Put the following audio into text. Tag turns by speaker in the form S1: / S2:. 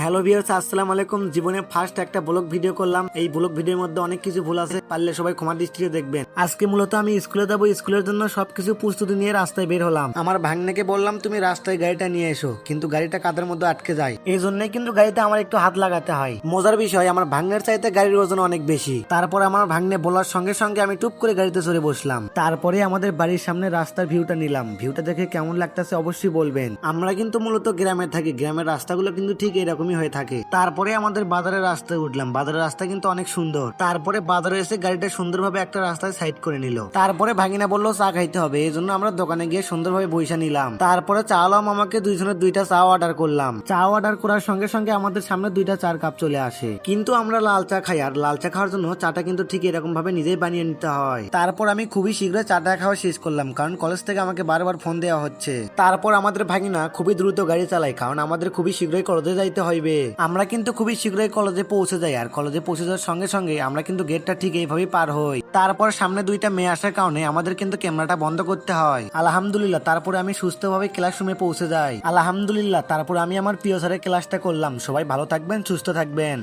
S1: Hello viewers, আসসালামু আলাইকুম। জীবনে ফার্স্ট একটা ব্লগ ভিডিও করলাম। এই ব্লগ ভিডিওর মধ্যে অনেক কিছু ভুল আছে, পারলে সবাই ক্ষমা দৃষ্টিতে দেখবেন। আজকে মূলত আমি স্কুলে যাবো, স্কুলের জন্য সবকিছু প্রস্তুতি নিয়ে রাস্তায় বের হলাম। আমার ভাগ্নেকে বললাম তুমি রাস্তায় গাড়িটা নিয়ে এসো, কিন্তু গাড়িটা কাদের মধ্যে আটকে যায়। এই জন্যই কিন্তু গাড়িতে আমার একটু হাত লাগাতে হয়। মজার বিষয়, আমার ভাগ্নের চাইতে গাড়ির ওজন অনেক বেশি। তারপরে আমার ভাগ্নে বলার সঙ্গে সঙ্গে আমি টুপ করে গাড়িতে চড়ে বসলাম। তারপরে আমাদের বাড়ির সামনে রাস্তার ভিউটা নিলাম। ভিউটা দেখে কেমন লাগতেছে অবশ্যই বলবেন। আমরা কিন্তু মূলত গ্রামে থাকি, গ্রামের রাস্তাগুলো কিন্তু ঠিক এরকমই হয়ে থাকে। তারপরে আমাদের বাজারের রাস্তায় উঠলাম। বাজারের রাস্তা কিন্তু অনেক সুন্দর। তারপরে বাজারে এসে গাড়িটা সুন্দরভাবে একটা রাস্তায় সাইড করে নিল। তারপরে ভাগিনা বললো চা খাইতে হবে, এই জন্য আমরা দোকানে গিয়ে সুন্দরভাবে বইসা নিলাম। তারপরে চা আলম আমাকে দুইজনের দুইটা চা অর্ডার করলাম। চা অর্ডার করার সঙ্গে সঙ্গে আমাদের সামনে দুইটা চার কাপ চলে আসে। কিন্তু আমরা লাল চা খাই, আর লাল চা খাওয়ার জন্য চাটা কিন্তু ঠিক এরকম ভাবে নিজেই বানিয়ে নিতে হয়। তারপর আমি খুবই শীঘ্রই চাটা খাওয়া শেষ করলাম, কারণ কলেজ থেকে আমাকে বারবার ফোন দেওয়া হচ্ছে। তারপর আমাদের ভাগিনা খুবই দ্রুত গাড়ি চালায়, কারণ আমাদের খুবই শীঘ্রই কলেজে যাইতে হইবে। আমরা কিন্তু খুবই শীঘ্রই কলেজে পৌঁছে যাই, আর কলেজে পৌঁছে যাওয়ার সঙ্গে সঙ্গে আমরা কিন্তু গেটটা ঠিক এইভাবেই পার হই। তারপর সামনে দুইটা মেয়ে আসার কারণে আমাদের কিন্তু ক্যামেরাটা বন্ধ করতে হয়। আলহামদুলিল্লাহ, তারপরে আমি সুস্থভাবে ক্লাসরুমে পৌঁছে যাই। আলহামদুলিল্লাহ, তারপর আমি আমার প্রিয় স্যারের ক্লাসটা করলাম। সবাই ভালো থাকবেন, সুস্থ থাকবেন।